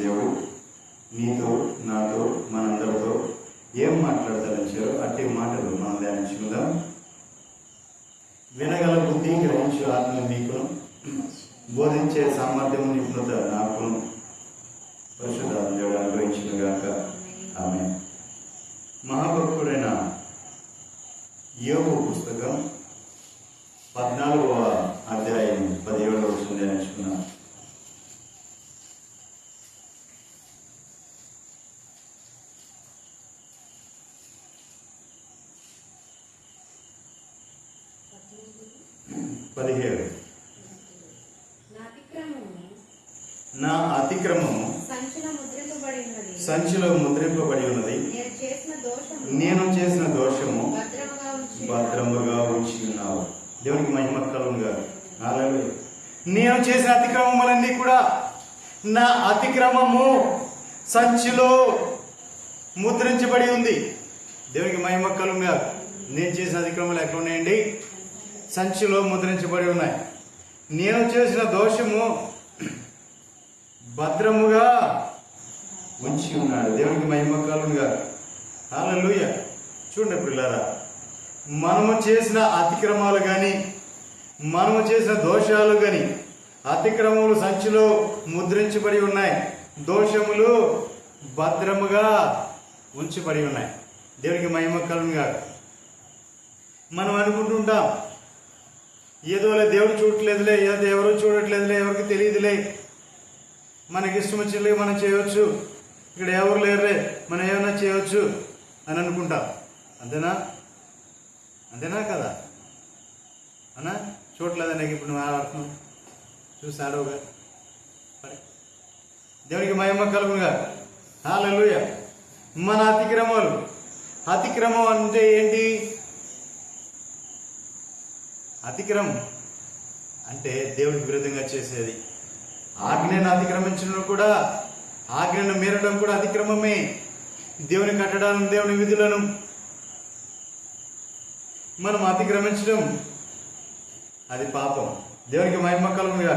దేవుడు నీతో నాతో మనందరితో ఏం మాట్లాడతారో అట్టి మాటలు మనం ధ్యానించుకుందాం. వినగల బుద్ధి గ్రహించు ఆత్మ మీకును, బోధించే సామర్థ్యం నిపుణత నాకును పరిశుద్ధాత్మ దేవుడు అనుగ్రహించును గాక. ఆమేన్. మహాభక్తుడైన యోబు పుస్తకం 14వ అధ్యాయం 17వ వచనం ధ్యానించుకున్నాం. నా అతిక్రమము సంచిలో ముద్రింపబడి ఉన్నది, నేను చేసిన దోషము భద్రముగా ఉంచి ఉన్నావు. దేవునికి మహిమ కలుగునుగా. హల్లెలూయా. నేను చేసిన అతిక్రమములన్నీ కూడా, నా అతిక్రమము సంచిలో ముద్రించబడి ఉంది. దేవునికి మహిమ కలుగునుగా. నేను చేసిన అతిక్రమాలు ఎక్కడ ఉన్నాయండి? సంచిలో ముద్రించబడి ఉన్నాయి. నేను చేసిన దోషము భద్రముగా ఉంచి ఉన్నాడు. దేవునికి మహిమ కలుగునుగా. హల్లెలూయా. చూడండి పిల్లారా, మనము చేసిన అతిక్రమాలు కానీ, మనము చేసిన దోషాలు కానీ, అతిక్రమములు సంచిలో ముద్రించబడి ఉన్నాయి, దోషములు భద్రముగా ఉంచబడి ఉన్నాయి. దేవునికి మహిమ కలుగునుగా. మనం అనుకుంటుంటాం, ఏదోలే దేవుడు చూడట్లేదులే, ఏదో ఎవరు చూడట్లేదులే, ఎవరికి తెలియదులే, మనకి ఇష్టం వచ్చిలే మనం చేయవచ్చు, ఇక్కడ ఎవరు లేరులే మనం ఏమైనా చేయవచ్చు అని అనుకుంటాం. అంతేనా? అంతేనా కదా అన్నా? చూడలేదా నీకు ఇప్పుడు నువ్వు ఆడుతున్నావు, చూసి ఆడవుగా. దేవునికి మహిమ కలుగునుగా. హల్లెలూయా. మన అతిక్రమాలు, అతిక్రమం అంటే ఏంటి? అతిక్రమం అంటే దేవుడికి విరుద్ధంగా చేసేది. ఆజ్ఞను అతిక్రమించడం కూడా, ఆజ్ఞను మీరడం కూడా అతిక్రమమే. దేవుని కట్టడాలను, దేవుని విధులను మనం అతిక్రమించడం అది పాపం. దేవునికి మహిమ కలుగునుగా.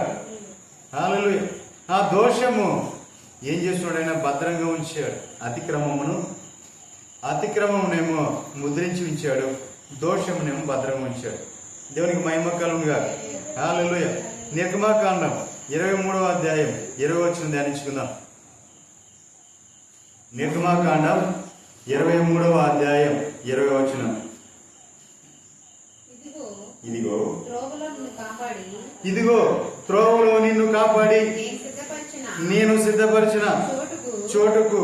హల్లెలూయా. ఆ దోషము ఏం చేస్తున్నాడు? ఆయన భద్రంగా ఉంచాడు. అతిక్రమమునేమో ముద్రించి ఉంచాడు, దోషమునేమో భద్రంగా ఉంచాడు. దేవునికి మహిమ కలుగునుగా. హల్లెలూయా. నిర్గమాకాండం 23వ అధ్యాయం 20వ వచనం ధ్యానించుకుందాం. నిర్గమాకాండం 23వ అధ్యాయం 20వ వచనం. ఇదిగో త్రోవలో నిన్ను కాపాడి నేను సిద్ధపరిచిన చోటుకు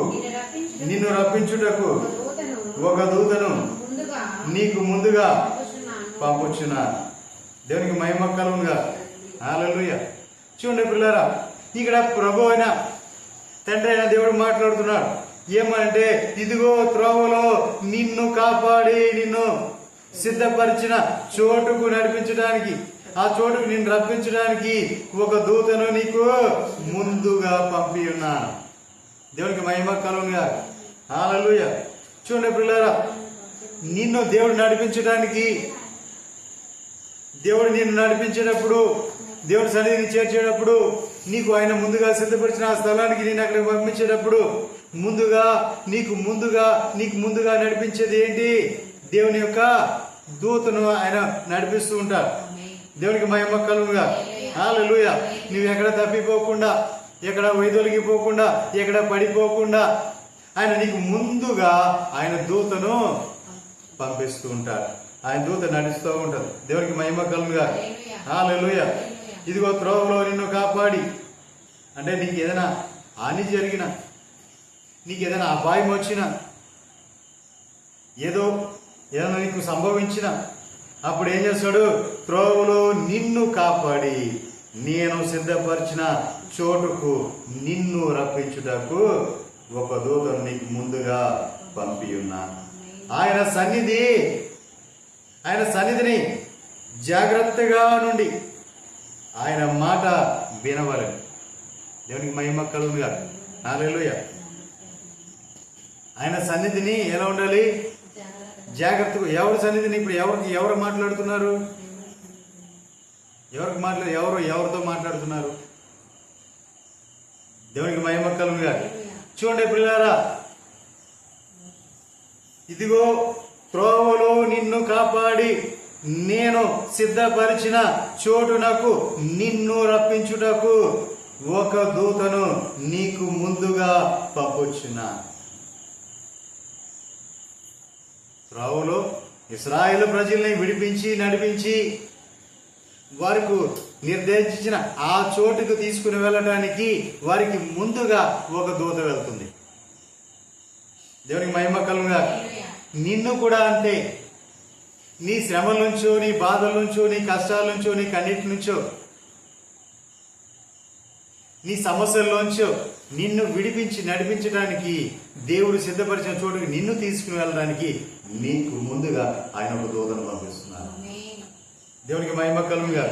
నిన్ను రప్పించుటకు ఒక దూతను నీకు ముందుగా పంపుచున్నా. దేవునికి మహిమ కలుగునుగా. హల్లెలూయా. చూడండి పిల్లరా, ఇక్కడ ప్రభు అయిన తండ్రి అయిన దేవుడు మాట్లాడుతున్నాడు. ఏమంటే, ఇదిగో త్రోవలో నిన్ను కాపాడి నిన్ను సిద్ధపరిచిన చోటుకు నడిపించడానికి, ఆ చోటుకు నిన్ను రప్పించడానికి ఒక దూతను నీకు ముందుగా పంపి ఉన్నాను. దేవునికి మహిమ కలుగునుగా. హల్లెలూయా. చూడండి పిల్లరా, నిన్ను దేవుడు నడిపించడానికి, దేవుడు నిన్ను నడిపించేటప్పుడు, దేవుడి సన్నిధిని చేర్చేటప్పుడు, నీకు ఆయన ముందుగా సిద్ధపరిచిన ఆ స్థలానికి నేను అక్కడికి పంపించేటప్పుడు నీకు ముందుగా నడిపించేది ఏంటి? దేవుని యొక్క దూతను ఆయన నడిపిస్తూ ఉంటారు. దేవునికి మహిమ కలుగునుగా. హల్లెలూయా. నువ్వు ఎక్కడ తప్పిపోకుండా, ఎక్కడ వైదొలిగిపోకుండా, ఎక్కడ పడిపోకుండా ఆయన నీకు ముందుగా ఆయన దూతను పంపిస్తూ ఉంటారు. ఆయన దూత నడుస్తూ ఉంటారు. దేవునికి మహిమ కలుగునుగా. హల్లెలూయా. ఇదిగో త్రోవలో నిన్ను కాపాడి అంటే, నీకు ఏదైనా హాని జరిగినా, నీకు ఏదైనా అపాయం వచ్చినా, ఏదైనా నీకు సంభవించిన అప్పుడు ఏం చేస్తాడు? త్రోవలో నిన్ను కాపాడి నేను సిద్ధపరిచిన చోటుకు నిన్ను రప్పించుటకు ఒక దూతను నీకు ముందుగా పంపి ఉన్నాను. ఆయన సన్నిధిని జాగ్రత్తగా నుండి ఆయన మాట వినవలని. దేవునికి మహిమ కలుగునుగా. హల్లెలూయా. ఆయన సన్నిధిని ఎలా ఉండాలి? జాగ్రత్తగా. ఎవరి సన్నిధిని? ఇప్పుడు ఎవరు మాట్లాడుతున్నారు? ఎవరితో మాట్లాడుతున్నారు? దేవునికి మహిమ కలుగుగా. చూడండి ప్రియులారా, ఇదిగో త్రోవలో నిన్ను కాపాడి నేను సిద్ధపరిచిన చోటునకు నిన్ను రప్పించుటకు ఒక దూతను నీకు ముందుగా పంపుచున్నా. త్రోవలో ఇశ్రాయేలు ప్రజల్ని విడిపించి నడిపించి వారికి నిర్దేశించిన ఆ చోటుకు తీసుకుని వెళ్ళడానికి వారికి ముందుగా ఒక దూత వెళ్తుంది. దేవునికి మహిమ కలుగుగా. నిన్ను కూడా అంతే. నీ శ్రమల నుంచో, నీ బాధల నుంచో, నీ కష్టాల నుంచో, నీ కన్నిటి నుంచో, నీ సమస్యల్లోంచో నిన్ను విడిపించి నడిపించడానికి దేవుడు సిద్ధపరిచిన చోటుకి నిన్ను తీసుకుని వెళ్ళడానికి నీకు ముందుగా ఆయన ఒక దూతను పంపిస్తున్నారు. దేవునికి మహిమ కలుగుగా.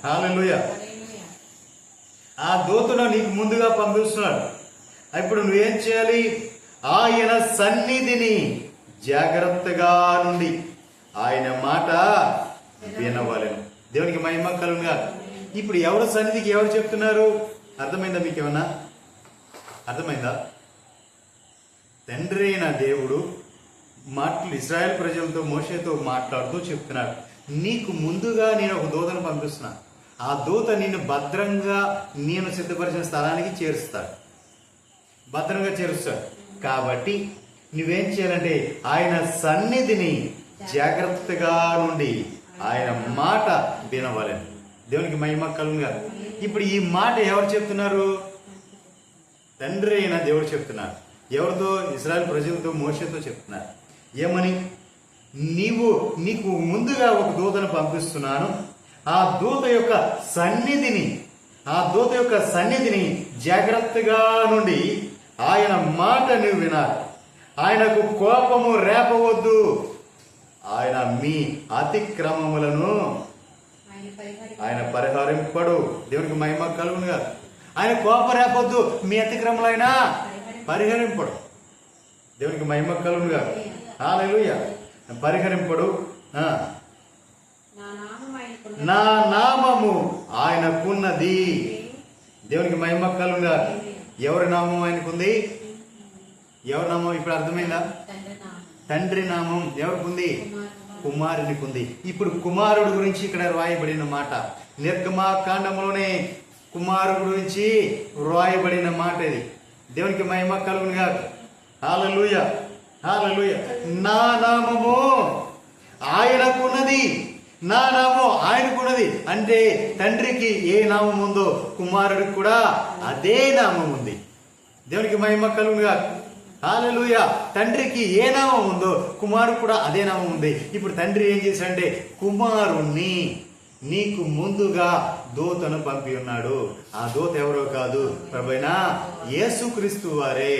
హల్లెలూయా. ఆ దూతను నీకు ముందుగా పంపిస్తున్నాడు. ఇప్పుడు నువ్వేం చేయాలి? ఆయన సన్నిధిని జాగ్రత్తగా నుండి ఆయన మాట వినవలెను. దేవునికి మహిమ కలుగుగా. ఇప్పుడు ఎవరు సన్నిధికి ఎవరు చెప్తున్నారు? అర్థమైందా? మీకేమన్నా అర్థమైందా? తండ్రి అయిన దేవుడు మాటలు ఇశ్రాయేల్ ప్రజలతో మోషేతో మాట్లాడుతూ చెప్తున్నాడు, నీకు ముందుగా నేను ఒక దూతను పంపిస్తున్నా. ఆ దూత నిన్ను భద్రంగా నేను సిద్ధపరిచిన స్థలానికి చేరుస్తాడు, భద్రంగా చేరుస్తాడు. కాబట్టి నువ్వేం చేయాలంటే ఆయన సన్నిధిని జాగ్రత్తగా నుండి ఆయన మాట వినవలెను. దేవునికి మహిమ కలుగుగా. ఇప్పుడు ఈ మాట ఎవరు చెప్తున్నారు? తండ్రి అయిన దేవుడు చెప్తున్నారు. ఎవరితో? ఇశ్రాయేల్ ప్రజలతో మోషేతో చెప్తున్నారు. ఏమని? నీకు ముందుగా ఒక దూతను పంపిస్తున్నాను. ఆ దూత యొక్క సన్నిధిని జాగ్రత్తగా నుండి ఆయన మాట నువ్వు వినాలి. ఆయనకు కోపము రేపవద్దు. ఆయన మీ అతిక్రమములను ఆయన పరిహరింపడు. దేవునికి మహిమ కలుగునుగా. ఆయన కోపం రేపొద్దు, మీ అతిక్రమలైనా పరిహరింపడు. దేవునికి మహిమ కలుగునుగా. హల్లెలూయా. పరిహరింపడు. నా నామము ఆయనకున్నది. దేవునికి మహిమ కలుగునుగా. ఎవరి నామం ఆయనకుంది? ఎవరి నామం ఇప్పుడు అర్థమైందా? తండ్రి నామం ఎవరికుంది? కుమారునికి ఉంది. ఇప్పుడు కుమారుడు గురించి ఇక్కడ రాయబడిన మాట, నిర్గమాకాండంలోనే కుమారుడు గురించి రాయబడిన మాట ఇది. దేవునికి మహిమ కలుగునుగా. హల్లెలూయా, హల్లెలూయా. నా నామము ఆయనకున్నది. నా నామం ఆయనకున్నది అంటే తండ్రికి ఏ నామం ఉందో కుమారుడికి కూడా అదే నామం ఉంది. దేవునికి మహిమ కలుగునుగా. హల్లెలూయా. తండ్రికి ఏ నామం ఉందో కుమారుడు కూడా అదే నామం ఉంది. ఇప్పుడు తండ్రి ఏం చేశాడంటే కుమారుణ్ణి నీకు ముందుగా దూతను పంపి ఉన్నాడు. ఆ దూత ఎవరో కాదు, ప్రభువైన యేసుక్రీస్తు వారే.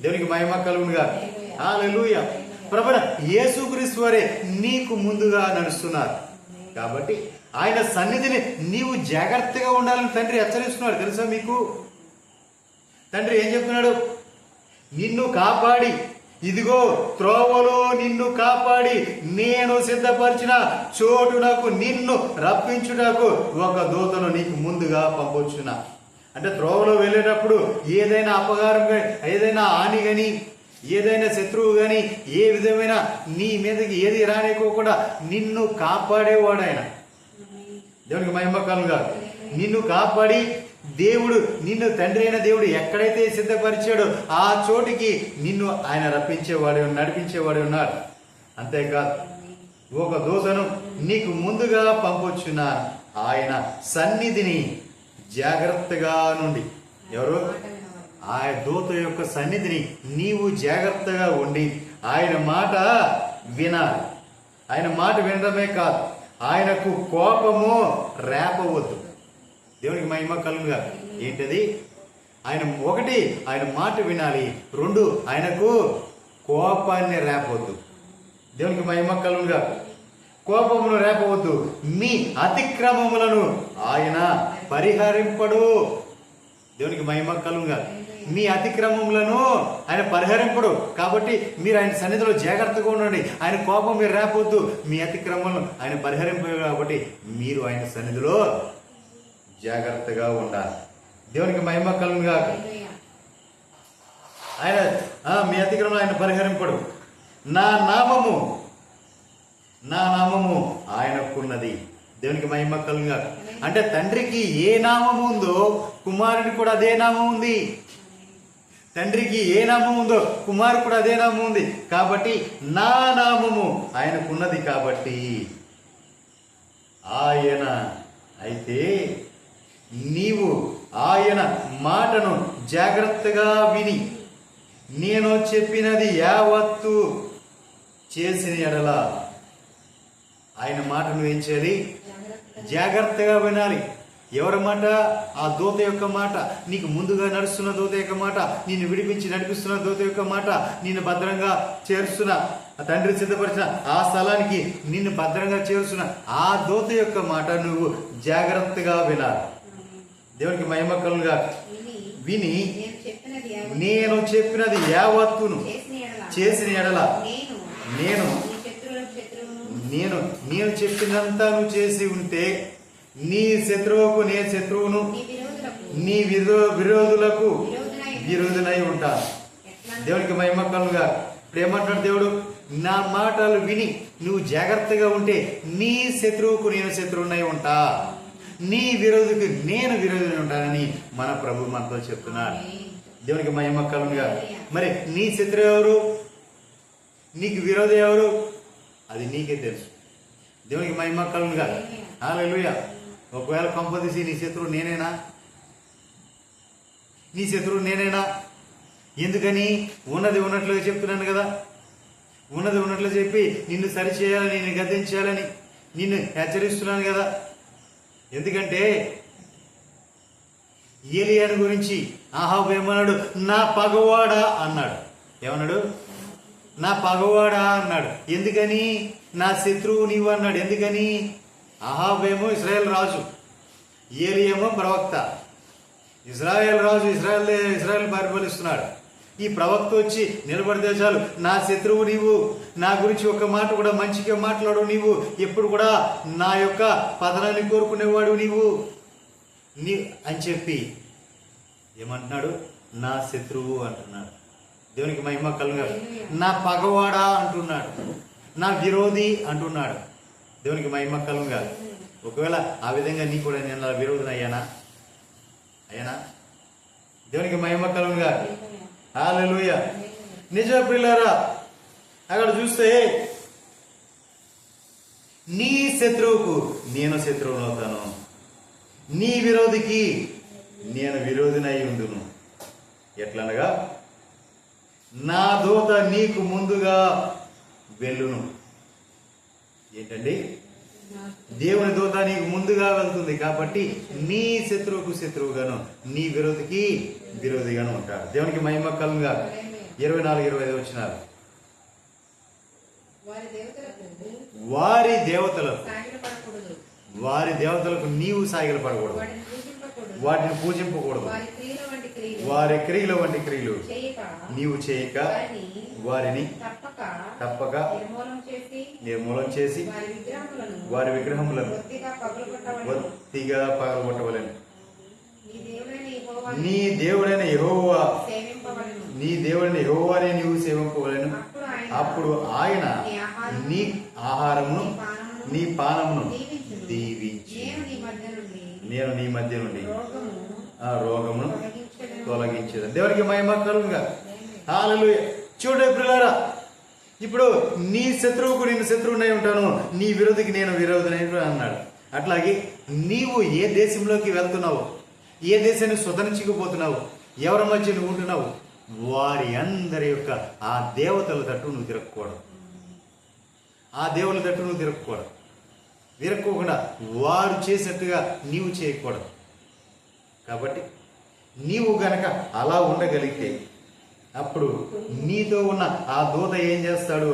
దేవునికి మహిమ కలుగునుగా. హల్లెలూయా. ప్రభువైన యేసుక్రీస్తు వారే నీకు ముందుగా నడుస్తున్నారు. కాబట్టి ఆయన సన్నిధిని నీవు జాగ్రత్తగా ఉండాలని తండ్రి హెచ్చరిస్తున్నాడు. తెలుసా మీకు? తండ్రి ఏం చెప్తున్నాడు? నిన్ను కాపాడి, ఇదిగో త్రోవలో నిన్ను కాపాడి నేను సిద్ధపరిచిన చోటునకు నిన్ను రప్పించుటకు ఒక దూతను నీకు ముందుగా పంపొచ్చున్నా. అంటే త్రోవలో వెళ్ళేటప్పుడు ఏదైనా అపకారం కానీ, ఏదైనా హాని కానీ, ఏదైనా శత్రువు కానీ, ఏ విధమైన నీ మీదకి ఏది రానికోకుండా నిన్ను కాపాడేవాడు ఆయన. దేవునికి మహిమ కలుగుగా. నిన్ను కాపాడి దేవుడు నిన్ను తండ్రి అయిన దేవుడు ఎక్కడైతే సిద్ధపరిచాడో ఆ చోటికి నిన్ను ఆయన రప్పించేవాడు, నడిపించేవాడు ఉన్నాడు. అంతేకాదు ఒక దూతను నీకు ముందుగా పంపొచ్చున్న ఆయన సన్నిధిని జాగ్రత్తగా నుండి. ఎవరు? ఆ దూత యొక్క సన్నిధిని నీవు జాగ్రత్తగా ఉండి ఆయన మాట వినాలి. ఆయన మాట వినడమే కాదు, ఆయనకు కోపము రేపవద్దు. దేవునికి మహిమ కలుగుగా. ఏంటది? ఆయన మాట వినాలి. 2 ఆయనకు కోపాన్ని రేపవద్దు. దేవునికి మహిమ కలుగుగా. కోపమును రేపవద్దు. మీ అతిక్రమములను ఆయన పరిహరింపడు. దేవునికి మహిమ కలుగుగా. మీ అతిక్రమములను ఆయన పరిహరింపడు. కాబట్టి మీరు ఆయన సన్నిధిలో జాగ్రత్తగా ఉండండి. ఆయన కోపం మీరు రేపవద్దు. మీ అతిక్రమములను ఆయన పరిహరింపడు. కాబట్టి మీరు ఆయన సన్నిధిలో జాగ్రత్తగా ఉండాలి. దేవునికి మహిమ కలుగును గాక. ఆయన మీ అతిక్రమం ఆయన పరిహరింపడు. నా నామము ఆయనకున్నది. దేవునికి మహిమ కలుగును గాక. అంటే తండ్రికి ఏ నామము ఉందో కుమారుడికి కూడా అదే నామం ఉంది. తండ్రికి ఏ నామం ఉందో కుమారుడు కూడా అదే నామం ఉంది. కాబట్టి నా నామము ఆయనకున్నది. కాబట్టి ఆయన అయితే నీవు ఆయన మాటను జాగ్రత్తగా విని నేను చెప్పినది యావత్తు చేసిన ఎడల, ఆయన మాట నువ్వేం చేయాలి? జాగ్రత్తగా వినాలి. ఎవరి మాట? ఆ దూత యొక్క మాట. నీకు ముందుగా నడుస్తున్న దూత యొక్క మాట, నిన్ను విడిపించి నడిపిస్తున్న దూత యొక్క మాట, నిన్ను భద్రంగా చేరుస్తున్న తండ్రి సిద్ధపరిచిన ఆ స్థలానికి నిన్ను భద్రంగా చేరుస్తున్న ఆ దూత యొక్క మాట నువ్వు జాగ్రత్తగా వినాలి. దేవునికి మహిమ కలుగుగా. విని నేను చెప్పినది యావత్తును చేసిన ఎడల నేను చెప్పినంతా నువ్వు చేసి ఉంటే నీ శత్రువుకు నే శత్రువును, నీ విరోధులకు విరోధునై ఉంటాను. దేవునికి మహిమ కలుగుగా. ఇప్పుడు ఏమంటాడు దేవుడు? నా మాటలు విని నువ్వు జాగ్రత్తగా ఉంటే నీ శత్రువుకు నేను శత్రువునై ఉంటా, నీ విరోధికి నేను విరోధిని ఉంటానని మన ప్రభు మనతో చెప్తున్నాడు. దేవునికి మహిమ కలుగుగా. మరి నీ శత్రువు ఎవరు? నీకు విరోధి ఎవరు? అది నీకే తెలుసు. దేవునికి మహిమ కలుగుగా. హల్లెలూయా. ఒకవేళ కంపదీసి నీ శత్రువు నేనేనా? నీ శత్రువు నేనేనా? ఎందుకని? ఉన్నది ఉన్నట్లుగా చెప్తున్నాను కదా. ఉన్నది ఉన్నట్లు చెప్పి నిన్ను సరిచేయాలని, నిన్ను గద్దించాలని నిన్ను హెచ్చరిస్తున్నాను కదా. ఎందుకంటే ఏలియాను గురించి ఆహాబు ఏమన్నాడు? నా పగవాడా అన్నాడు. ఏమన్నాడు? నా పగవాడా అన్నాడు. ఎందుకని? నా శత్రువు నీవు అన్నాడు. ఎందుకని? ఆహాబేమో ఇశ్రాయేల్ రాజు, ఏలియేమో ప్రవక్త. ఇజ్రాయేల్ రాజు ఇజ్రాయేల్ పరిపాలిస్తున్నాడు. ఈ ప్రవక్త వచ్చి నిలబడితే చాలు, నా శత్రువు నీవు, నా గురించి ఒక మాట కూడా మంచిగా మాట్లాడు నీవు, ఎప్పుడు కూడా నా యొక్క పతనాన్ని కోరుకునేవాడు నీవు అని చెప్పి ఏమంటున్నాడు? నా శత్రువు అంటున్నాడు. దేవునికి మహిమ కలుగుగా. నా పగవాడా అంటున్నాడు, నా విరోధి అంటున్నాడు. దేవునికి మహిమ కలుగుగా. ఒకవేళ ఆ విధంగా నీ కూడా నేను విరోధిని అయ్యానా? దేవునికి మహిమ కలుగుగా. హల్లెలూయా. నిజ ప్రియులారా, అక్కడ చూస్తే నీ శత్రువుకు నేను శత్రువును అవుతాను, నీ విరోధికి నేను విరోధినై ఉండును. ఎట్లనగా నా దూత నీకు ముందుగా వెళ్ళును. ఏంటండి? దేవుని దూత నీకు ముందుగా వెళ్తుంది. కాబట్టి నీ శత్రువుకు శత్రువుగాను, నీ విరోధికి విరోధిగాను ఉంటాడు. దేవునికి మహిమ కలుగుగా. 24-25 వచ్చినారు. వారి దేవతలకు నీవు సాగిల పడకూడదు, వాటిని పూజింపకూడదు, వారి క్రియల వంటి క్రియలు నీవు చేయక వారిని తప్పక నిర్మూలం చేసి వారి విగ్రహములను ఒత్తిగా పగలగొట్టవలెను. నీ దేవుడైన యెహోవానే నీవు సేవింపవలెను. అప్పుడు ఆయన నీ ఆహారమును నీ పానమును దీవించి నేను నీ మధ్య నుండి ఆ రోగమును తొలగించేది. దేవునికి మహిమ కలుగుగా. హల్లెలూయా. చూడు ప్రియులారా, ఇప్పుడు నీ శత్రువుకు నేను శత్రువునై ఉంటాను, నీ విరోధికి నేను విరోధినై అన్నాడు. అట్లాగే నీవు ఏ దేశంలోకి వెళ్తున్నావు, ఏ దేశాన్ని స్వతరించుకుపోతున్నావు, ఎవరి మధ్య నువ్వు ఉంటున్నావు, వారి అందరి యొక్క ఆ దేవతల తట్టు నువ్వు తిరగకూడదు. ఆ దేవుల తట్టు నువ్వు తిరగకూడదు. తిరగకోకుండా వారు చేసినట్టుగా నీవు చేయకూడదు. కాబట్టి నీవు గనక అలా ఉండగలిగితే అప్పుడు నీతో ఉన్న ఆ దూత ఏం చేస్తాడు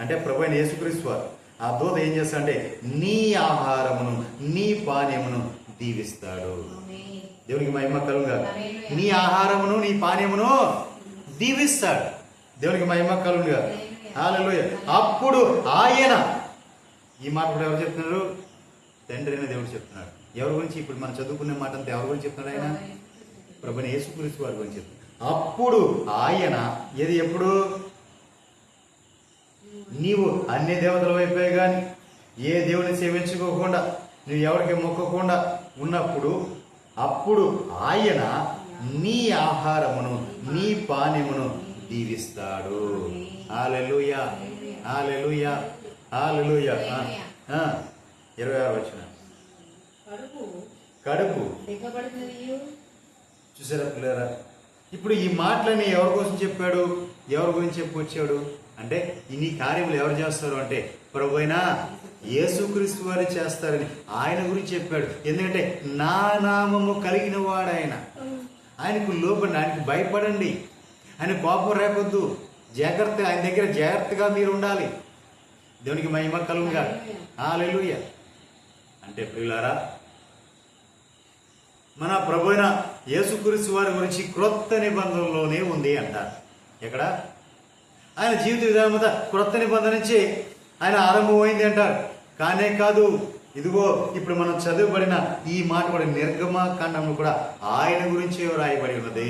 అంటే ప్రభు అయిన యేసుక్రీస్తు వారు ఆ దూత ఏం చేస్తాడంటే నీ ఆహారమును నీ పానీయమును దీవిస్తాడు. దేవునికి మహిమ కలుగుగా. నీ ఆహారమును నీ పానీయమును దీవిస్తాడు. దేవునికి మహిమ కలుగుగా. హల్లెలూయా. అప్పుడు ఆయన, ఈ మాట కూడా ఎవరు చెప్తున్నారు? తండ్రి అయిన దేవుడు చెప్తున్నాడు. ఎవరి గురించి? ఇప్పుడు మనం చదువుకునే మాట అంతా ఎవరి గురించి చెప్తున్నాడు? ఆయన ప్రభుని యేసుక్రీస్తు వారి గురించి చెప్తాడు. అప్పుడు ఆయన ఏది ఎప్పుడు నీవు అన్ని దేవతల వైపే కానీ ఏ దేవుని సేవించుకోకుండా నువ్వు ఎవరికి మొక్కకుండా ఉన్నప్పుడు అప్పుడు ఆయన నీ ఆహారమును నీ పానీయమును దీవిస్తాడు. హల్లెలూయా, హల్లెలూయా, హల్లెలూయా. 26వ వచనం. కడుపు చూసారా పిల్లరా? ఇప్పుడు ఈ మాటలని ఎవరి కోసం చెప్పాడు, ఎవరి గురించి చెప్పుకొచ్చాడు అంటే ఇన్ని కార్యములు ఎవరు చేస్తారు అంటే ప్రభువైన యేసుక్రీస్తు వారు చేస్తారని ఆయన గురించి చెప్పాడు. ఎందుకంటే నా నామము కలిగిన వాడు ఆయన. ఆయనకు లోపండి, ఆయనకు భయపడండి, ఆయన కోపం రేపొద్దు, జాగ్రత్త, ఆయన దగ్గర జాగ్రత్తగా మీరు ఉండాలి. దేవునికి మహిమ కలుగుగా. హల్లెలూయా. అంటే ప్రియులారా, మన ప్రభువైన యేసుక్రీస్తు వారి గురించి క్రొత్త నిబంధనలోనే ఉంది అంటారు. ఎక్కడ? ఆయన జీవిత విధానం అంతా క్రొత్త నిబంధన నుంచి ఆయన ఆరంభమైంది అంటారు. కానే కాదు, ఇదిగో ఇప్పుడు మనం చదువుబడిన ఈ మాట కూడా నిర్గమకాండంలో కూడా ఆయన గురించి రాయబడి ఉన్నది.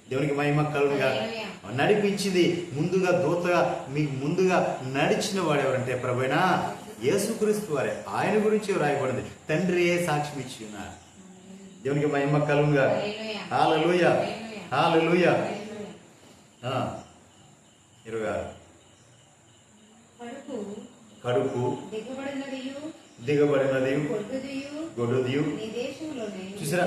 దేవునికి మహిమ కలుగుగా. నడిపించింది ముందుగా దూతగా మీకు ముందుగా నడిచిన వాడు ఎవరంటే ప్రభువైన యేసుక్రీస్తు వారే. ఆయన గురించి రాయబడింది. తండ్రియే సాక్ష్యం ఇచ్చి ఉన్నారు. దేవునికి మహిమ కలుగుగా. హల్లెలూయా, హల్లెలూయా. 26. కడుపు దిగబడినది గొడ్డుదియు. చూసారా?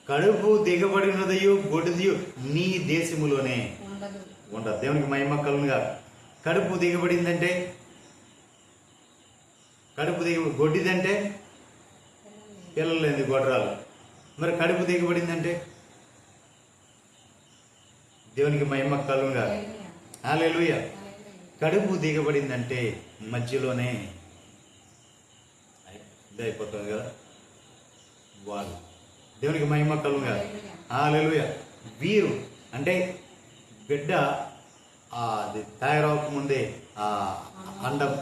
కడుపు దిగబడినదయు గొడ్డుదియు నీ దేశములోనే ఉండదు. దేవునికి మహిమ కలుగుగా. కడుపు దిగబడిందంటే, గొడ్డిదంటే పిల్లలు లేని గొడ్రాలు. మరి కడుపు దిగబడిందంటే దేవునికి మహిమ కలుగుగా. హల్లెలూయా. కడుపు దిగబడిందంటే మధ్యలోనే ఇదైపోతుంది కదా వాళ్ళు. దేవునికి మహిమ కలుగుగా. హల్లెలూయా. వీరు అంటే బిడ్డ అది తయారవక ముందే అండం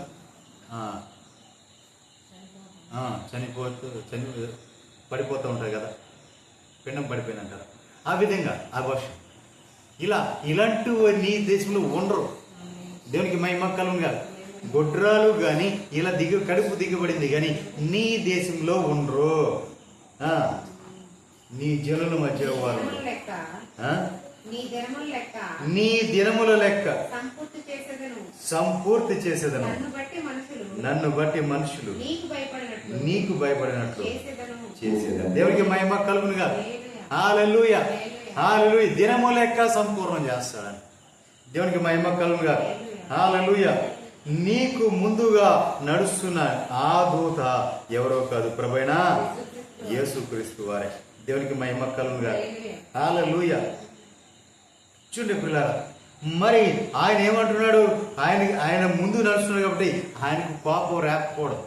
పడిపోతూ ఉంటారు కదా, పిండం పడిపోయినంటారు. ఆ విధంగా ఆ భాష ఇలాంటి నీ దేశంలో ఉండరు. దేవునికి మహిమ కలుగుగా. గొడ్రాలు కానీ ఇలా కడుపు దిగబడింది కానీ నీ దేశంలో ఉండరు. నీ జనుల మధ్య వారు నీ దినముల లెక్క సంపూర్తి చేసేదను. నన్ను బట్టి మనుషులు నీకు భయపడినట్లు చేసేదను. దేవునికి మహిమ కలుగునుగా. హల్లెలూయా, హల్లెలూయా. దినము లెక్క సంపూర్ణం చేస్తాడని. దేవునికి మహిమ కలుగునుగా. హల్లెలూయా. నీకు ముందుగా నడుస్తున్న ఆ దూత ఎవరో కాదు, ప్రభువైన యేసుక్రీస్తు వారే. దేవునికి మహిమ కలుగునుగా. హల్లెలూయా. చూడండి పిల్లరా, మరి ఆయన ఏమంటున్నాడు? ఆయన ముందు నడుస్తున్నాడు కాబట్టి ఆయనకు కోపం రేపకూడదు.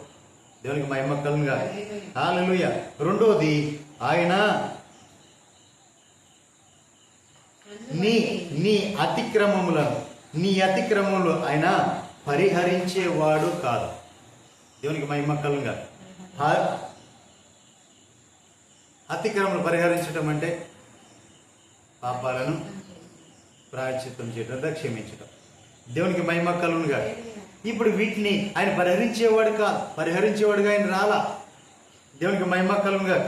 దేవునికి మహిమ కలుగునుగా. హల్లెలూయా. రెండోది, ఆయన నీ అతిక్రమములు ఆయన పరిహరించేవాడు కాదు. దేవునికి మహిమ కలుగునుగా. అతిక్రమములు పరిహరించడం అంటే పాపాలను ప్రాయశ్చిత్తం చేయడం, క్షమించడం. దేవునికి మహిమ కలుగునుగా. ఇప్పుడు వీటిని ఆయన పరిహరించేవాడు కాదు, పరిహరించేవాడుగా ఆయన రాలా. దేవునికి మహిమ కలుగునుగా.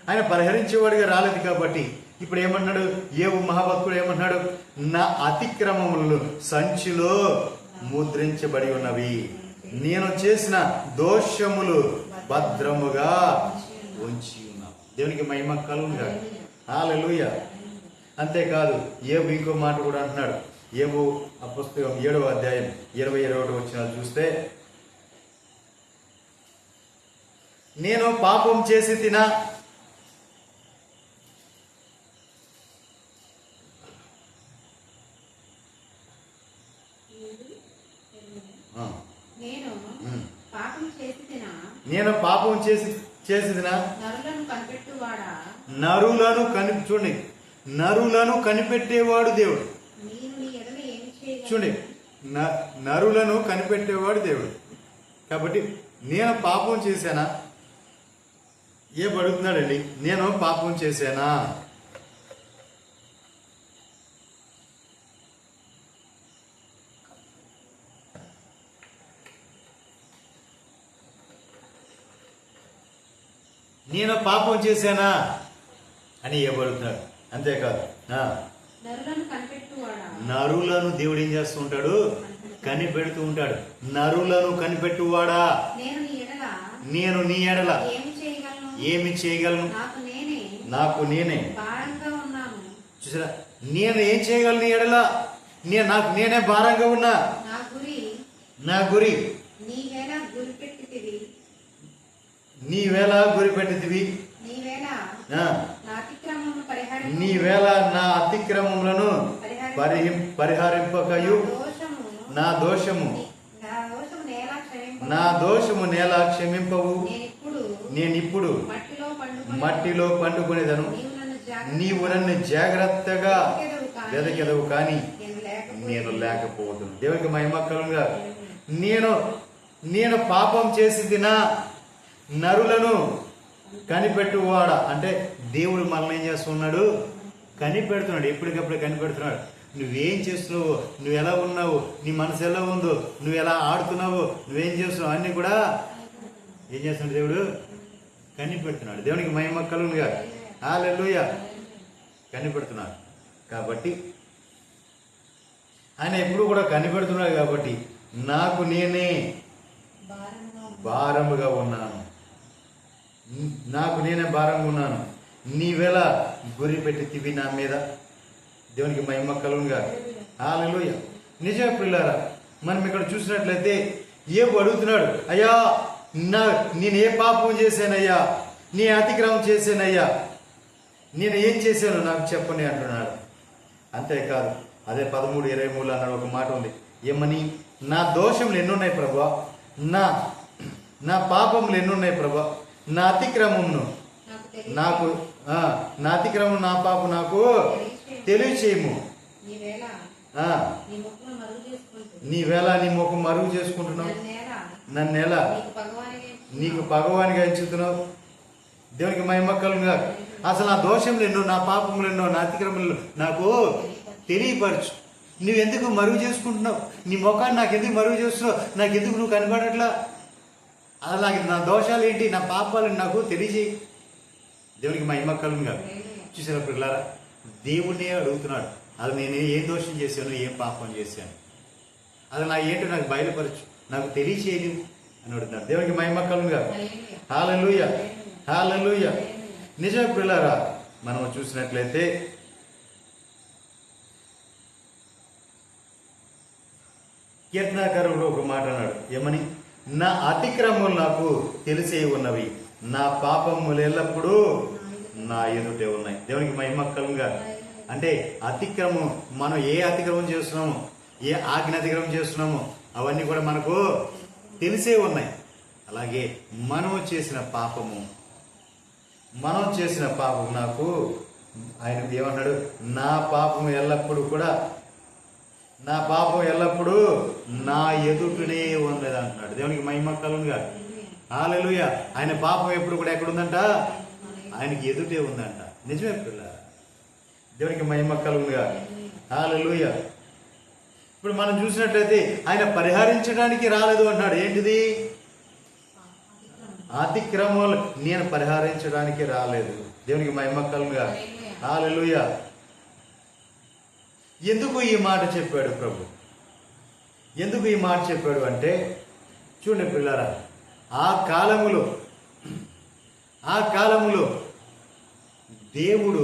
ఆయన పరిహరించేవాడుగా రాలేదు కాబట్టి ఇప్పుడు ఏమన్నాడు? యోబు మహాభక్తుడు ఏమన్నాడు? నా అతిక్రమములు సంచిలో ముద్రించబడి ఉన్నవి, నేను చేసిన దోషములు భద్రముగా ఉంచి ఉన్నాం. దేవునికి మహిమ కలుగునుగా. హల్లెలూయా. అంతేకాదు, యోబు ఇంకో మాట కూడా అంటున్నాడు. యోబు ఆ పుస్తకం 7వ అధ్యాయం 21వ వచనాలు చూస్తే, నేను పాపం చేసి తినా, నేను పాపం చేసి తినా, చూడండి, నరులను కనిపెట్టేవాడు దేవుడు. చూడండి, నరులను కనిపెట్టేవాడు దేవుడు. కాబట్టి నేను పాపం చేశానా? ఏ అడుగుతున్నాడండి, నేను పాపం చేశానా? నేను పాపం చేశానా అని ఇవ్వబడుతున్నాడు. అంతేకాదు నరులను దేవుడు ఏం చేస్తూ ఉంటాడు? కనిపెడుతూ ఉంటాడు. నరులను కనిపెట్టువాడా, నేను నీ ఎడల ఏమి చేయగలను? నాకు నేనే చూసారా, నేను ఏం చేయగలను? నీ ఎడల నేనే భారంగా ఉన్నా. నా గురి నీవేళ గురి పెట్టితివి, నీవేళ నా అతిక్రమములను పరిహరింపకయు నా దోషము నేల క్షమింపవు. నేనిప్పుడు మట్టిలో పండుకునేదను, నీవు నన్ను జాగ్రత్తగా వెదకెదవు కానీ నేను లేకపోవద్దు. దేవునికి మహిమ కలుగుగా. నేను పాపం చేసి తినా నరులను కనిపెట్టువాడా అంటే దేవుడు మనల్ని ఏం చేస్తున్నాడు? కనిపెడుతున్నాడు. ఎప్పటికప్పుడు కనిపెడుతున్నాడు. నువ్వేం చేస్తున్నావు, నువ్వు ఎలా ఉన్నావు, నీ మనసు ఎలా ఉందో, నువ్వు ఎలా ఆడుతున్నావు, నువ్వేం చేస్తున్నావు అన్నీ కూడా ఏం చేస్తున్నాడు? దేవుడు కనిపెడుతున్నాడు. దేవునికి మహిమ కలుగుగా. హల్లెలూయా. కనిపెడుతున్నాడు కాబట్టి ఆయన ఎప్పుడు కూడా కనిపెడుతున్నాడు. కాబట్టి నాకు నేనే భారముగా ఉన్నాను, నాకు నేనే భారంగా ఉన్నాను. నీవెలా గురి పెట్టితివి నా మీద. దేవునికి మహిమ కలుగుగా. హల్లెలూయా. నిజమే పిల్లారా, మనం ఇక్కడ చూసినట్లయితే ఏబు అడుగుతున్నాడు, అయ్యా నేను ఏ పాపం చేశానయ్యా, నీ అతిక్రమం చేశానయ్యా, నేను ఏం చేశాను నాకు చెప్పని అంటున్నాడు. అంతేకాదు అదే 13:23 అన్నాడు ఒక మాట ఉంది. ఏమని? నా దోషములు ఎన్నున్నాయి ప్రభా, నా పాపములు ఎన్నున్నాయి ప్రభా, నా అతిక్రమమును నా అతిక్రమం నా పాపం నాకు తెలియచేయము. నీవేళ నీ ముఖం మరుగు చేసుకుంటున్నావు, నన్ను ఎలా నీకు భగవానిగా ఎంచుతున్నావు. దేవునికి మహిమ కలుగుగా. అసలు నా దోషములు ఎన్నో, నా పాపములు ఎన్నో, నా అతిక్రమములు నాకు తెలియపరచు. నువ్వెందుకు మరుగు చేసుకుంటున్నావు? నీ ముఖాన్ని నాకు ఎందుకు మరుగు చేస్తున్నావు? నాకు ఎందుకు నువ్వు కనబడట్లా? అలాగే నా దోషాలు ఏంటి, నా పాపాలు నాకు తెలియజేయి. దేవునికి మహిమ కలుగుగా. చూసారా పిల్లారా, దేవుడినే అడుగుతున్నాడు, అది నేను ఏ దోషం చేశాను, ఏం పాపం చేశాను, అది నా ఏంటో నాకు బయలుపరచు, నాకు తెలియచేయను అని అడుగుతున్నాడు. దేవునికి మహిమ కలుగుగా. హల్లెలూయా. హల్లెలూయా. నిజమే పిల్లారా, మనం చూసినట్లయితే కీర్తనాకారుడు ఒక మాట అన్నాడు. ఏమని? నా అతిక్రమములు నాకు తెలిసే ఉన్నవి, నా పాపములు ఎల్లప్పుడూ నా ఎదుటే ఉన్నాయి. దేవునికి మహిమ కలుగుగా. అంటే అతిక్రమం, మనం ఏ అతిక్రమం చేస్తున్నామో, ఏ ఆజ్ఞ అతిక్రమం చేస్తున్నామో అవన్నీ కూడా మనకు తెలిసే ఉన్నాయి. అలాగే మనం చేసిన పాపము నాకు ఆయన ఏమన్నాడు? నా పాపం ఎల్లప్పుడూ నా ఎదుటనే ఉన్నది అంటున్నాడు. దేవునికి మహిమ కలుగుగా. హల్లెలూయా. ఆయన పాపం ఎప్పుడు కూడా ఎక్కడుందంట? ఆయనకి ఎదుటే ఉందంట. నిజమే పిల్ల. దేవునికి మహిమ కలుగుగా. హల్లెలూయా. ఇప్పుడు మనం చూసినట్లయితే ఆయన పరిహరించడానికి రాలేదు అన్నాడు. ఏంటిది? అతిక్రమాలు నేను పరిహరించడానికి రాలేదు. దేవునికి మహిమ కలుగుగా. హల్లెలూయా. ఎందుకు ఈ మాట చెప్పాడు ప్రభు? ఎందుకు ఈ మాట చెప్పాడు అంటే, చూడండి పిల్లారా, ఆ కాలములో దేవుడు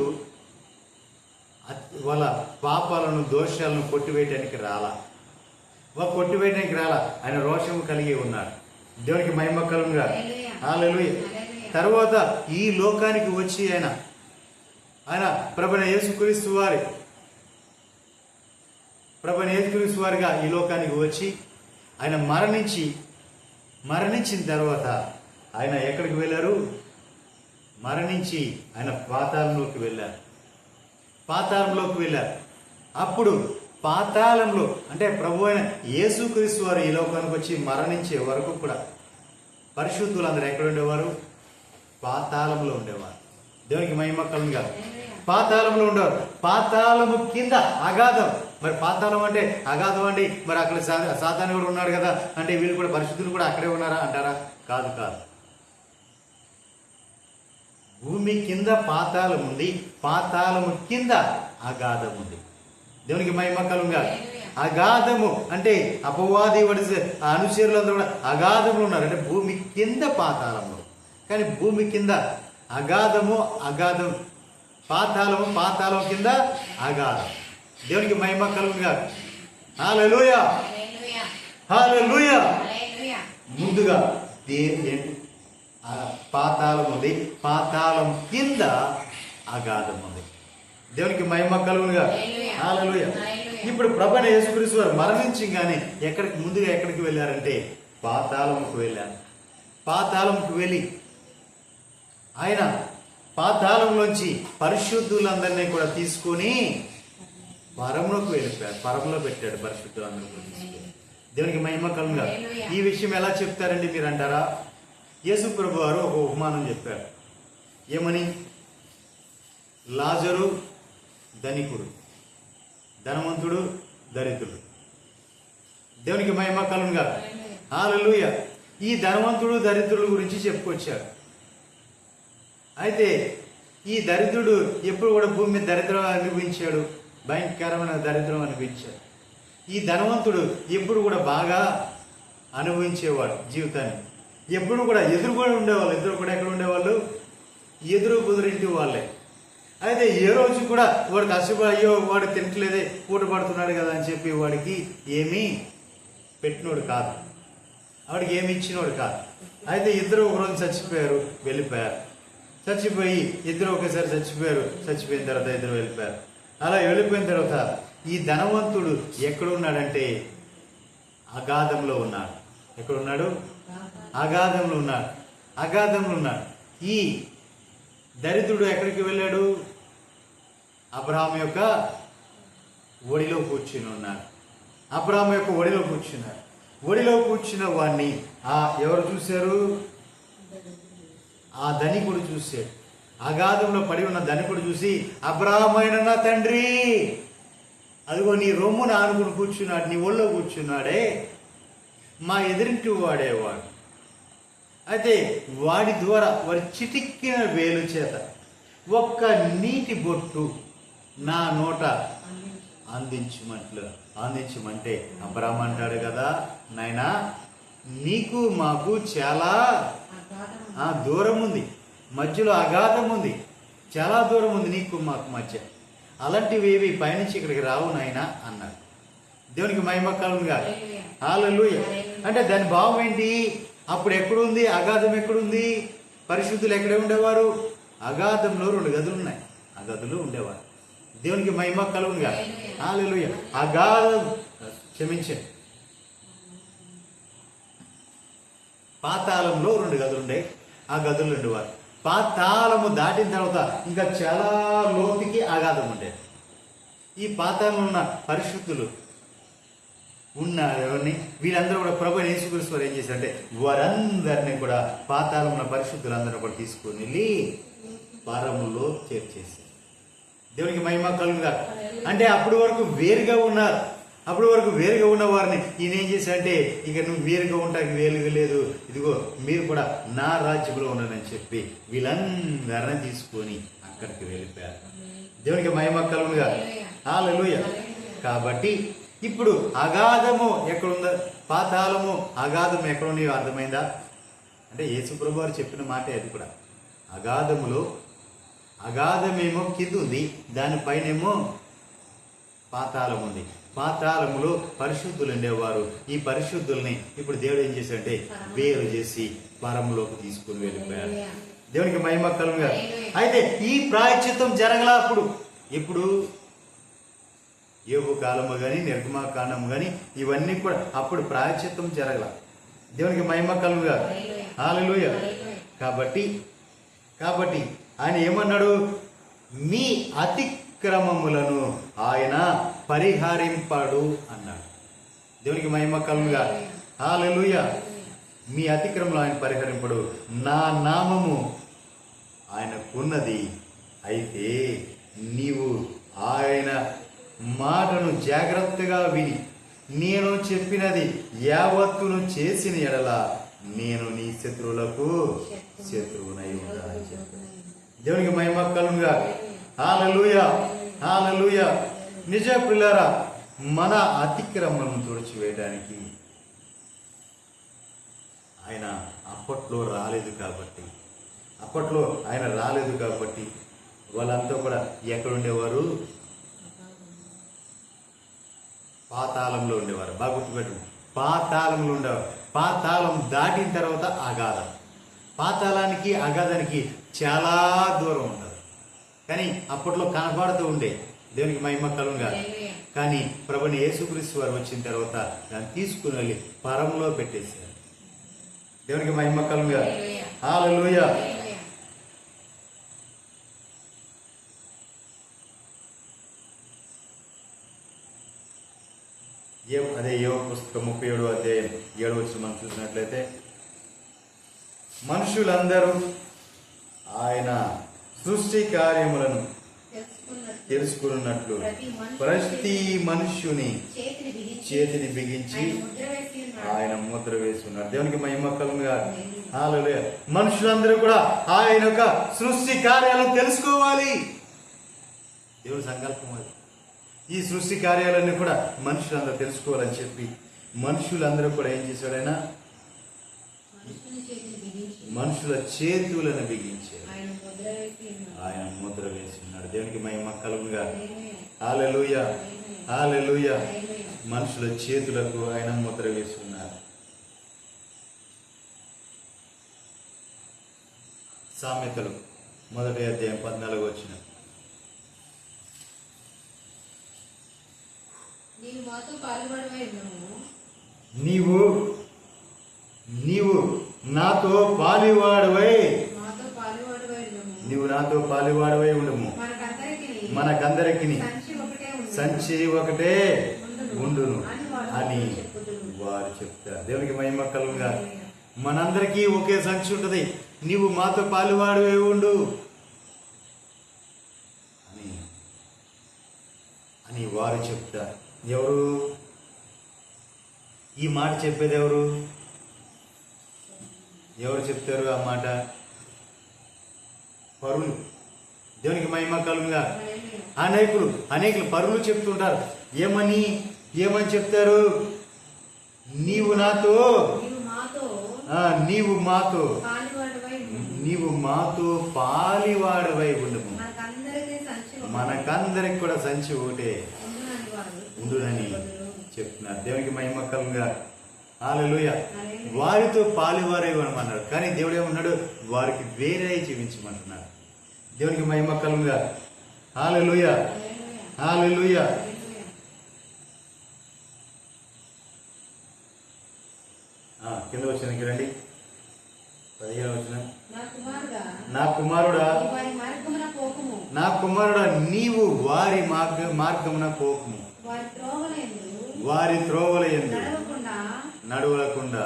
వాళ్ళ పాపాలను, దోషాలను కొట్టివేయడానికి రాలా. ఆయన రోషము కలిగి ఉన్నాడు. దేవునికి మహిమ కలుగుగా. హల్లెలూయా. తర్వాత ఈ లోకానికి వచ్చి ఆయన ప్రభువైన యేసుక్రీస్తు వారిగా ఈ లోకానికి వచ్చి ఆయన మరణించిన తర్వాత ఆయన ఎక్కడికి వెళ్ళారు? మరణించి ఆయన పాతాళంలోకి వెళ్ళారు. అప్పుడు పాతాళంలో అంటే ప్రభు అయిన యేసుక్రీస్తు వారు ఈ లోకానికి వచ్చి మరణించే వరకు కూడా పరిశుద్ధులు అందరూ ఎక్కడ ఉండేవారు? పాతాళంలో ఉండేవారు. దేవునికి మహిమ కలుగుగా. పాతాళంలో ఉండేవారు. పాతాళము కింద అగాధం. మరి పాతాళం అంటే అగాధం అండి, మరి అక్కడ సాతాను కూడా ఉన్నాడు కదా అంటే వీళ్ళు కూడా పరిశుద్ధులు కూడా అక్కడే ఉన్నారా అంటారా? కాదు. భూమి కింద పాతాళం ఉంది, పాతాళము కింద అగాధం ఉంది. దేవునికి మహిమ కలుగుగా. అగాధము అంటే అపవాది అనుచరులందరూ కూడా అగాధంలో ఉన్నారు. అంటే భూమి కింద పాతాళంలో, కానీ భూమి కింద అగాధము, అగాధం పాతాళము, పాతాళం కింద అగాధం. దేవునికి మహిమ కలుగుగా. హల్లెలూయా, హల్లెలూయా. ముందుగా పాతాళం ఉంది, పాతాళం కింద అగాధం ఉంది. దేవునికి మహిమ కలుగుగా. హల్లెలూయా. ఇప్పుడు ప్రభువైన యేసుక్రీస్తు వారు మరణించగానే ముందుగా ఎక్కడికి వెళ్ళారంటే పాతాళముకు వెళ్ళారు. పాతాళముకు వెళ్ళి ఆయన పాతాళంలోంచి పరిశుద్ధులందరినీ కూడా తీసుకొని పరములోకి వెళ్ళిపోయారు. పరములో పెట్టాడు పరిశుద్ధులందరూ కూడా తీసుకొని. దేవునికి మహిమ కలుగుగా. ఈ విషయం ఎలా చెప్తారండి మీరు అంటారా? యేసు ప్రభు వారు ఒక ఉపమానం చెప్పారు. ఏమని? లాజరు ధనికుడు, ధనవంతుడు దరిద్రుడు. దేవునికి మహిమ కలుగుగా. హల్లెలూయా. ఈ ధనవంతుడు దరిద్రుల గురించి చెప్పుకొచ్చారు. అయితే ఈ దరిద్రుడు ఎప్పుడు కూడా భూమి మీద దరిద్రం అనుభవించాడు, భయంకరమైన దరిద్రం అనుభవించాడు. ఈ ధనవంతుడు ఎప్పుడు కూడా బాగా అనుభవించేవాడు జీవితాన్ని. ఎప్పుడు కూడా ఎదురు కూడా ఉండేవాళ్ళు. ఎదురు కూడా ఎక్కడ ఉండేవాళ్ళు? ఎదురు కుదిరింటి వాళ్ళే. అయితే ఏ రోజు కూడా వాడికి అశుభ, అయ్యో వాడు తినట్లేదే, పూట పడుతున్నాడు కదా అని చెప్పి వాడికి ఏమీ పెట్టినోడు కాదు, వాడికి ఏమి ఇచ్చినోడు కాదు. అయితే ఇద్దరు ఒకరోజు చచ్చిపోయారు, వెళ్ళిపోయారు. చచ్చిపోయి ఇద్దరు ఒకేసారి చచ్చిపోయారు. చచ్చిపోయిన తర్వాత ఇద్దరు వెళ్ళిపోయారు. అలా వెళ్ళిపోయిన తర్వాత ఈ ధనవంతుడు ఎక్కడున్నాడంటే అగాధంలో ఉన్నాడు. ఎక్కడున్నాడు? అగాధంలో ఉన్నాడు. అగాధంలో ఉన్నాడు. ఈ దరిద్రుడు ఎక్కడికి వెళ్ళాడు? అబ్రహాము యొక్క ఒడిలో కూర్చుని ఉన్నాడు. అబ్రహాము యొక్క ఒడిలో కూర్చున్నాడు. ఒడిలో కూర్చున్న వాడిని ఎవరు చూశారు? ఆ ధనికుడు చూశాడు. అగాధంలో పడి ఉన్న ధనికుడు చూసి, అబ్రహామైన నా తండ్రి, అదిగో నీ రొమ్మున ఆనుకుని కూర్చున్నాడు, నీ ఒళ్ళో కూర్చున్నాడే, మా ఎదురింటి వాడేవాడు. అయితే వాడి ద్వారా వారి చిటిక్కిన వేలు చేత ఒక్క నీటి బొట్టు నా నోట అందించమంటే అబ్రహాము అంటాడు కదా, నాయనా నీకు మాకు చాలా దూరం ఉంది, మధ్యలో అగాధం ఉంది, చాలా దూరం ఉంది నీకు మాకు మధ్య, అలాంటివి ఏవి పైనుంచి ఇక్కడికి రావు నాయనా అన్నాడు. దేవునికి మహిమ కలుగుగా. హల్లెలూయా. అంటే దాని భావం ఏంటి? అప్పుడు ఎక్కడుంది అగాధం? ఎక్కడుంది? పరిశుద్ధులు ఎక్కడే ఉండేవారు? అగాధంలో 2 గదులు ఉన్నాయి, ఆ గదులు ఉండేవారు. దేవునికి మహిమ కలుగుగా. హల్లెలూయా. అగాధం, క్షమించండి, పాతాళంలో 2 గదులు ఉండే, ఆ గదులు ఉండేవారు. పాతాళము దాటిన తర్వాత ఇంకా చాలా లోతుకి అగాధం ఉండేది. ఈ పాతాళంలో ఉన్న పరిశుద్ధులు ఉన్నారని వీళ్ళందరూ కూడా ప్రభువైన యేసుక్రీస్తు వారు ఏం చేశారంటే వారందరినీ కూడా పాతాళంలో ఉన్న పరిశుద్ధులందరూ కూడా తీసుకొని వెళ్ళి పరములో చేర్చేశారు. దేవునికి మహిమ కలుగుగా. అంటే అప్పటి వరకు వేరుగా ఉన్నారు. అప్పటి వరకు వేరుగా ఉన్న వారిని ఈయన ఏం చేశాడంటే, ఇక నువ్వు వేరుగా ఉంటానికి వేలుగా లేదు, ఇదిగో మీరు కూడా నా రాజ్యంలో ఉన్నారని చెప్పి వీళ్ళందరినీ తీసుకొని అక్కడికి వెళ్ళిపోయారు. దేవునికి మహిమ కలుగుగా. హల్లెలూయా. కాబట్టి ఇప్పుడు అగాధము ఎక్కడుందో, పాతాళము అగాధము ఎక్కడున్నాయో అర్థమైందా? అంటే యేసు ప్రభు వారు చెప్పిన మాటే అది కూడా. అగాధమేమో కింద ఉంది, దానిపైనేమో పాతాళం ఉంది. పాతాళములో పరిశుద్ధులు ఉండేవారు. ఈ పరిశుద్ధుల్ని ఇప్పుడు దేవుడు ఏం చేశాడంటే వేరు చేసి పరములోకి తీసుకుని వెళ్ళిపోయారు. దేవునికి మహిమ కలుగుగా. అయితే ఈ ప్రాయశ్చిత్తం జరగలా అప్పుడు. ఇప్పుడు యోగు కాలము కానీ నిర్గమాకాండము కానీ ఇవన్నీ కూడా అప్పుడు ప్రాయశ్చిత్తం జరగల. దేవునికి మహిమ కలుగుగా. హల్లెలూయా. కాబట్టి ఆయన ఏమన్నాడు? మీ అతిక్రమములను ఆయన పరిహరింపడు అన్నాడు. దేవునికి మహిమ కలుగుగా. హల్లెలూయా. మీ అతిక్రమములు ఆయన పరిహరింపడు, నా నామము ఆయనకున్నది. అయితే నీవు ఆయన మాటను జాగ్రత్తగా విని నేను చెప్పినది యావత్తును చేసిన ఎడల నేను నీ శత్రువులకు శత్రువునై ఉంటానని చెప్పాను. దేవునికి మహిమ కలుగుగా. హల్లెలూయా, హల్లెలూయా. నిజ ప్రియులారా, మన అతిక్రమలను తుడిచివేయడానికి ఆయన అప్పట్లో రాలేదు కాబట్టి వాళ్ళంతా కూడా ఎక్కడుండేవారు? పాతాళంలో ఉండేవారు. బాగా గుర్తుపెట్టు, పాతాళంలో ఉండేవారు. పాతాళం దాటిన తర్వాత అగాధం. పాతాళానికి అగాధానికి చాలా దూరం ఉంటుంది, కానీ అప్పట్లో కనపడుతూ ఉండే. దేవునికి మహిమ కలుగుగా. కానీ ప్రభుని యేసుక్రీస్తు వారు వచ్చిన తర్వాత దాన్ని తీసుకుని వెళ్ళి పరంలో పెట్టేశారు. దేవునికి మహిమ కలుగుగా. హల్లెలూయా. అదే యోబు పుస్తకం 37వ అధ్యాయం 7వ వచనం మనం చూసినట్లయితే, మనుషులందరూ ఆయన సృష్టి కార్యములను తెలుసుకున్నట్లు ప్రతి మనుష్యుని చేతిని బిగించి ఆయన ముద్ర వేసి ఉన్నారు. దేవునికి మహిమ కలుగుగా. హల్లెలూయా. మనుషులందరూ కూడా ఆయన యొక్క సృష్టి కార్యాలను తెలుసుకోవాలి. దేవుని సంకల్పం అది. ఈ సృష్టి కార్యాలన్నీ కూడా మనుషులందరూ తెలుసుకోవాలని చెప్పి మనుషులందరూ కూడా ఏం చేశాడు? మనుషుల చేతులను బిగించాడు, ఆయన ముద్ర వేసి ఉన్నాడు. దేవునికి మహిమ కలుగుగా. హల్లెలూయా, హల్లెలూయా. మనుషుల చేతులకు ఆయన ముద్ర వేసి ఉన్నారు. సామెతలు 1వ అధ్యాయం 14వ వచనం, నీవు నాతో పాలివాడవై ఉండము, మనకందరికి సంచి ఒకటే ఉండును అని వారు చెప్తారు. దేవునికి మహిమ కలుగుగా. మనందరికీ ఒకే సంచి ఉంటది. నీవు మాతో పాలివాడవై ఉండు అని వారు చెప్తారు. ఎవరు ఈ మాట చెప్పేది? ఎవరు చెప్తారు ఆ మాట? పరులు. దేవునికి మహిమ కలుగుగా. అనేకులు పరులు చెప్తుంటారు. ఏమని చెప్తారు? నీవు మాతో పాలివాడవై ఉండము, మనకందరికి కూడా సంచి ఒకటే ఉండునని చెప్తున్నారు. దేవునికి మహిమ కలుగుగా. హల్లెలూయా. వారితో పాలివారే ఇవ్వమన్నాడు, కానీ దేవుడు ఏమన్నాడు? వారికి వేరే జీవించమంటున్నాడు. దేవునికి మహిమ కలుగుగా. హల్లెలూయా, హల్లెలూయా. కింద వచనానికి రండి. 15వ వచనం, నా కుమారుడా నీవు వారి మార్గమున పోకుము, వారి త్రోవలయందు నడవకుండా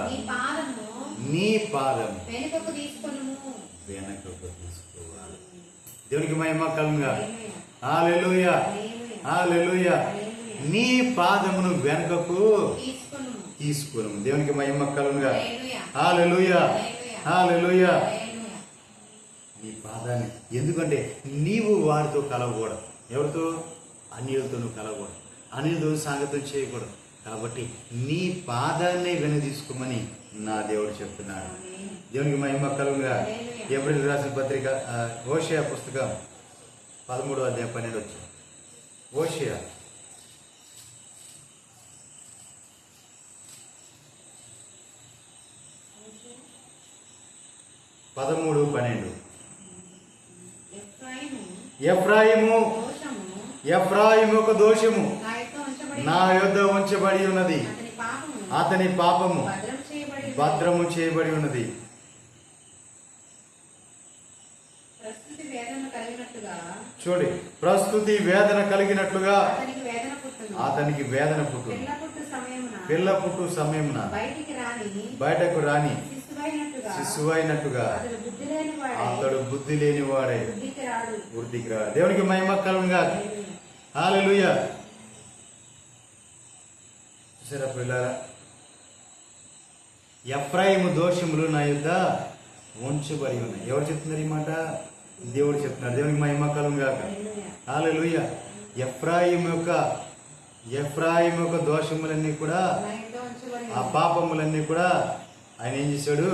నీ పాదము వెనుకకు తీసుకోవాలి. దేవునికి మహిమ కలుగుగా. హల్లెలూయా, హల్లెలూయా. నీ పాదమును వెనుకకు తీసుకును. దేవునికి మహిమ కలుగుగా. హల్లెలూయా, హల్లెలూయా. నీ పాదాన్ని, ఎందుకంటే నీవు వారితో కలవకూడదు. ఎవరితో? అన్యులతో నువ్వు కలవకూడదు, అన్యులతో సాంగత్యం చేయకూడదు. కాబట్టి నీ పాదాన్ని తీసుకోమని నా దేవుడు చెప్తున్నాడు. దేవునికి మహిమ కలుగుగా. ఏప్రిల్ రాసిన పత్రిక హోషేయ పుస్తకం 13వ అధ్యాయం 12వ వచనం. హోషేయ 13:12. ఎఫ్రాయిము ఒక దోషము నా యొద్ద ఉంచబడి ఉన్నది, అతని పాపము భద్రము చేయబడి ఉన్నది. చూడి, ప్రస్తుతి వేదన కలిగినట్లుగా అతనికి వేదన పుట్టు, పిల్ల పుట్టు సమయమున బయటకు రాని శిశువైనట్టుగా అతడు బుద్ధి లేని వాడే వృద్ధికి రాడు. దేవునికి మహిమ కలుగుగా. హల్లెలూయా. చూసారా పిల్లరా, ఎఫ్రాయిము దోషములు నా యొద్ద ఉంచబడి ఉన్నాయి. ఎవరు చెప్తున్నారు ఈ మాట? దేవుడు చెప్తున్నాడు. దేవునికి మహిమ కలుగును గాక. హల్లెలూయా. ఎఫ్రాయిము యొక్క దోషములన్నీ కూడా, ఆ పాపములన్నీ కూడా ఆయన ఏం చేశాడు?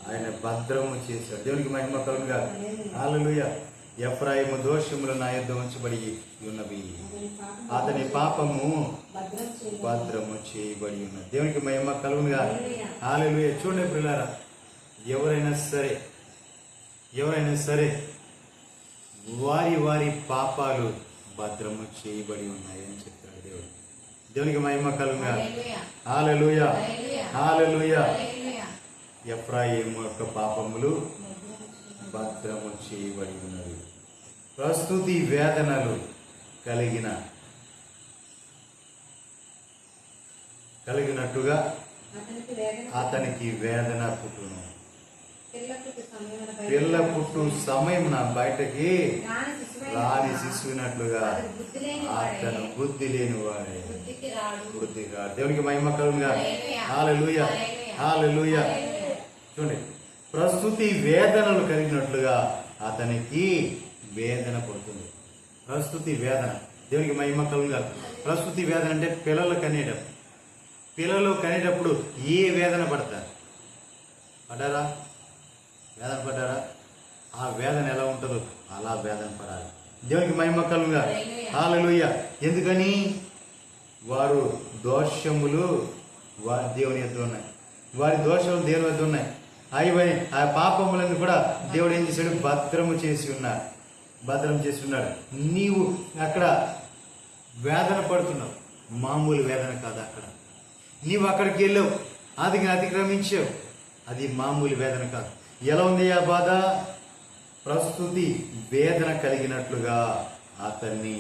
ఆయన భద్రము చేశాడు. దేవునికి మహిమ కలుగును గాక. హల్లెలూయా. ఎఫ్రాయిము దోషములు నా యొద్ద ఉంచబడి ఉన్నవి, అతని పాపము భద్రము చేయబడి ఉన్నది. దేవునికి మహిమ కలుగును గాక. హల్లెలూయా. చూడండి ప్రియులారా, ఎవరైనా సరే వారి వారి పాపాలు భద్రము చేయబడి ఉన్నాయి అని చెప్తాడు దేవుడు. దేవునికి మహిమ కలుగును గాక. హల్లెలూయా. హల్లెలూయా. ఎఫ్రాయిము యొక్క పాపములు భద్రము చేయబడి ఉన్నవి. ప్రస్తుతి వేదనలు కలిగినట్టుగా అతనికి వేదన పుట్టును. పిల్ల పుట్టు సమయమున బయటకి రాని శిశువునట్లుగా అతను బుద్ధి లేని వాడే బుద్ధి రాడు. దేవునికి మహిమ కలుగును గాక. హల్లెలూయా. హల్లెలూయా. చూడండి, ప్రస్తుతి వేదనలు కలిగినట్లుగా అతనికి వేదన పడుతుంది. ప్రస్తుతి వేదన. దేవునికి మహిమ కలుగును గాక. ప్రస్తుతి వేదన అంటే పిల్లలు కనేటప్పుడు ఏ వేదన పడతారు? వేదన పడ్డారా? ఆ వేదన ఎలా ఉంటుందో అలా వేదన పడాలి. దేవునికి మహిమ కలుగును గాక. హల్లెలూయా. ఎందుకని? వారు దోషములు దేవుని యొద్ద ఉన్నాయి, వారి దోషములు దేవుని వద్ద ఉన్నాయి. ఆ పాపములను కూడా దేవుడు ఏం చేశాడు? భద్రం చేసి ఉన్నాడు. నీవు అక్కడ వేదన పడుతున్నావు, మామూలు వేదన కాదు. అక్కడ నీవు అక్కడికి వెళ్ళావు, అతిక్రమించావు, అది మామూలు వేదన కాదు. ఎలా ఉంది ఆ బాధ? ప్రస్తుతి వేదన కలిగినట్లుగా అతన్ని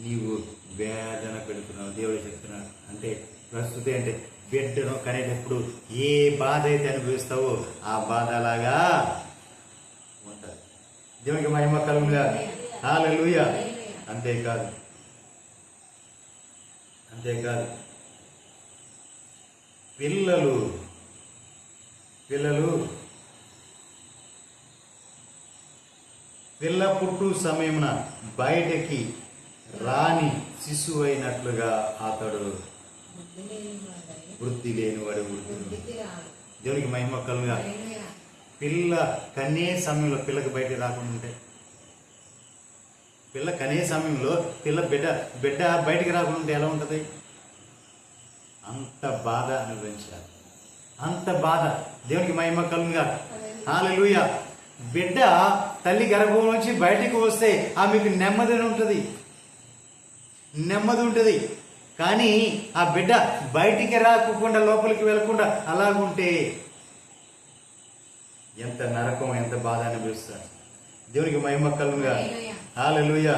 నీవు వేదన పెడుతున్నావు. దేవుడు చెప్తున్నాడు. అంటే ప్రస్తుతి అంటే బిడ్డను కనేటప్పుడు ఏ బాధ అయితే అనుభవిస్తావో ఆ బాధ అలాగా ఉంటుంది. దేవునికి మహిమ కలుగును గాక. హల్లెలూయా. అంతేకాదు పిల్లలు పిల్ల పుట్టు సమయమున బయటకి రాని శిశువు అయినట్లుగా అతడు వృద్ధి లేనివాడు దేవునికి మహిమ కలుగును గాక. పిల్ల కనే సమయంలో పిల్లకి బయటకు రాకుండా ఉంటే, పిల్ల కనే సమయంలో బిడ్డ బయటికి రాకుండా ఉంటే ఎలా ఉంటుంది? అంత బాధ అనుభవించాలి, అంత బాధ. దేవునికి మహిమ కలుగును గాక. హల్లెలూయా. బిడ్డ తల్లి గర్భం నుంచి బయటికి వస్తే ఆమెకు నెమ్మది ఉంటుంది. కానీ ఆ బిడ్డ బయటికి రాకుండా లోపలికి వెళ్లకుండా అలాగుంటే ఎంత నరకం, ఎంత బాధ అనిపిస్తారు. దేవునికి మహిమ కలుగును గాక. హల్లెలూయా.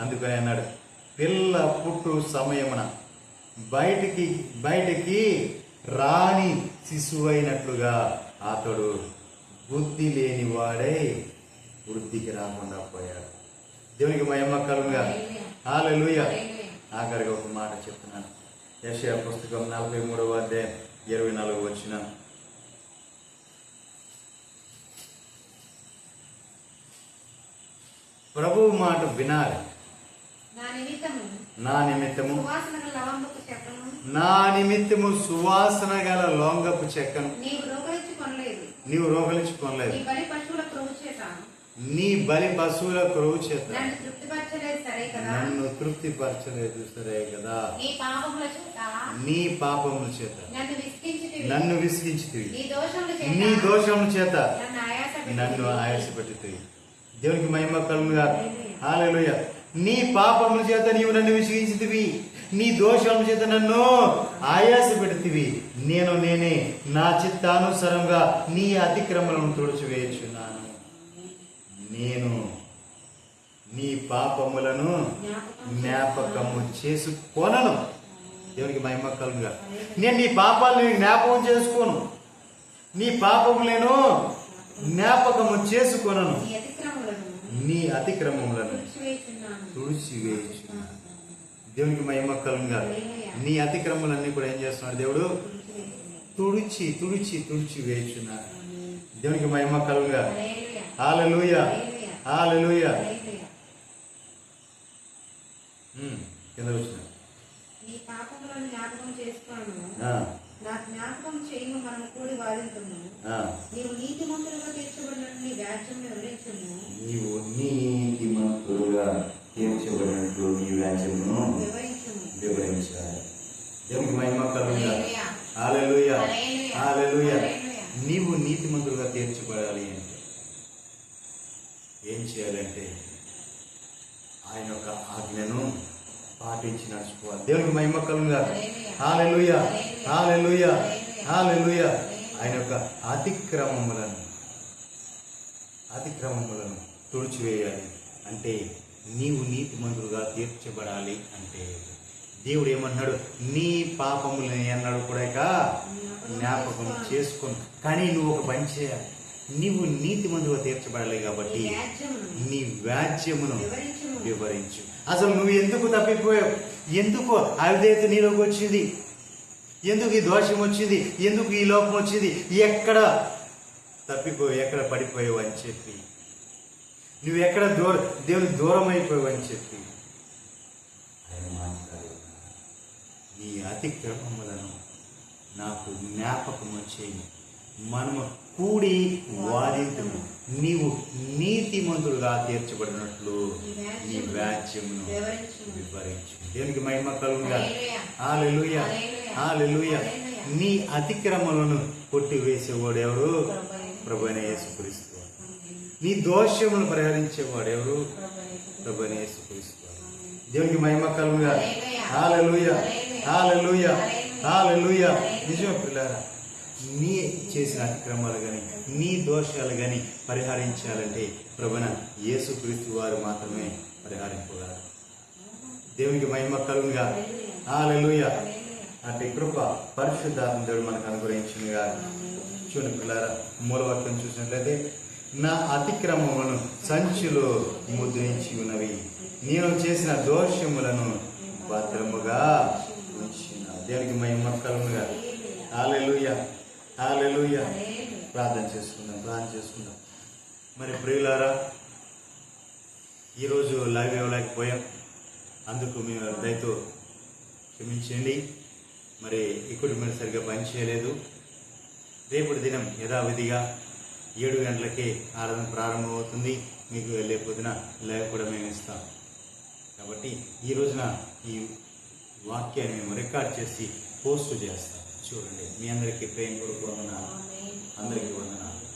అందుకని అన్నాడు, పిల్ల పుట్టు సమయమున బయటికి రాని శిశువైనట్లుగా అతడు బుద్ధి లేని వాడై వృద్ధికి రాకుండా పోయాడు. దేవునికి మహిమ కలుగును గాక. హల్లెలూయా. ఆఖరిగా ఒక మాట చెప్తున్నాను. యెషయా పుస్తకం 43వ అధ్యాయం 24వ వచనం. ప్రభువు మాట వినాలి. నా నిమిత్తము సువాసన గల లవంగపు చెక్కను నీవు రోగలించుకొనలేదు. నీ బలి పశువుల క్రొవ్వు చేత నన్ను తృప్తిపరచలేదు సరే కదా. నీ పాపముల చేత నన్ను విసిగించితివి, నీ దోషముల చేత నన్ను ఆయాసపెట్టితివి. దేవునికి మహిమ కలుగును గాక. హల్లెలూయా. నీ పాపముల చేత నీవు నన్ను విసిగించితివి, నీ దోషముల చేత నన్ను ఆయాసపెట్టితివి. నేనే నా చిత్తానుసారంగా నీ అతిక్రమలను తుడిచివేయుచున్నాను. నేను నీ పాపములను జ్ఞాపకము చేసుకొనను. దేవునికి మహిమ కలుగును గాక. నేను నీ పాపాలను జ్ఞాపకం చేసుకోను, నీ పాపములను జ్ఞాపకము చేసుకొనను, నీ అతిక్రమములను తుడిచివేయుచున్నాను. దేవునికి మహిమ కలుగును గాక. నీ అతిక్రమములన్నీ కూడా ఏం చేస్తున్నాడు దేవుడు? తుడిచి వేయుచున్నాడు. దేవునికి మహిమ కలుగును గాక. హల్లెలూయా, హల్లెలూయా. కింద వచ్చిన నీ పాపములను జ్ఞాపకం చేసుకోను, నా జ్ఞాపకం చేయము, మనం కూడి వాదింతుము. నీవు నీతిమంతులుగా తీర్చబడినట్లు నీ వ్యాజ్యం వివరించుము. నీవు నీతిమంతులుగా తీర్చబడినట్లు నీ వ్యాజ్యమును వివరించాలి. దేవునికి మహిమ కలుగుగాక. హల్లెలూయా, హల్లెలూయా. నీవు నీతిమంతులుగా తీర్చబడాలి అంటే ఏం చేయాలంటే ఆయన యొక్క ఆజ్ఞను పాటించి నడుచుకోవాలి. దేవునికి మహిమ కలుగుగాక. హల్లెలూయా, హల్లెలూయా, హల్లెలూయా. ఆయన యొక్క అతిక్రమములను తుడిచివేయాలి అంటే నీవు నీతిమంతులుగా తీర్చబడాలి అంటే దేవుడు ఏమన్నాడు? నీ పాపములని అన్నాడు కూడా ఇక జ్ఞాపకం చేసుకుని. కానీ నువ్వు ఒక పని చేయాలి, నీవు నీతిమంతులుగా తీర్చబడాలి కాబట్టి నీ వ్యాజ్యమును వివరించు. అసలు నువ్వు ఎందుకు తప్పిపోయావు? ఎందుకు అవిధేయత నీలోకి వచ్చింది? ఎందుకు ఈ దోషం వచ్చింది? ఎందుకు ఈ లోపం వచ్చింది? ఎక్కడ తప్పిపోయావు, ఎక్కడ పడిపోయావు అని చెప్పి, నువ్వు ఎక్కడ దేవునికి దూరం అయిపోయావు అని చెప్పి ఆయన మాట్లాడు. నీ అతిక్రమములను నాకు జ్ఞాపకం వచ్చేయి, మనము కూడి వాదింతుము. నీవు నీతిమంతుడుగా తీర్చబడినట్లు నీ వ్యాజ్యమును వివరించు. దేవునికి మహిమ కలుగుగా. హల్లెలూయా, హల్లెలూయా. నీ అతిక్రమలను కొట్టివేసేవాడు ఎవరు? ప్రభువైన యేసుక్రీస్తు. నీ దోషములను పరిహరించేవాడు ఎవరు? ప్రభువైన యేసుక్రీస్తు. దేవునికి మహిమ కలుగుగా. హల్లెలూయా, హల్లెలూయా, హల్లెలూయా. నిజమే పిల్లారా, నీ చేసిన అతిక్రమాలు కానీ నీ దోషాలు కానీ పరిహరించాలంటే ప్రభువైన యేసుక్రీస్తు వారు మాత్రమే పరిహరింపగలరు. దేవునికి మహిమ కలుగుగా. హల్లెలూయా. అంటే కృప పరిశుద్ధాత్మ దేవుడు మనకు అనుగ్రహించునుగా. చూడండి పిల్లారా, మూలవాక్యం చూసినట్లయితే, నా అతిక్రమములను సంచిలో ముద్రించి ఉన్నవి, నేను చేసిన దోషములను భద్రముగా ఉంచిన. దేవునికి మహిమ కలుగుగా. హల్లెలూయా, హల్లెలూయా. ప్రార్థన చేసుకుందాం. మరి ప్రియులారా, ఈరోజు లైవ్ ఇవ్వలేకపోయాం, అందుకు మేము దయతో క్షమించండి. మరి ఇక్కడ మీరు సరిగ్గా పనిచేయలేదు. రేపటి దినం యథావిధిగా 7 గంటలకే ఆరాధన ప్రారంభమవుతుంది. మీకు వెళ్ళే పొద్దున లైవ్ కూడా మేము ఇస్తాం. కాబట్టి ఈ రోజున ఈ వాక్యాన్ని మేము రికార్డ్ చేసి పోస్ట్ చేస్తాం. చూడండి. మీ అందరికీ ప్రేమ కొరకు వందనాలు. అందరికీ వందనాలు.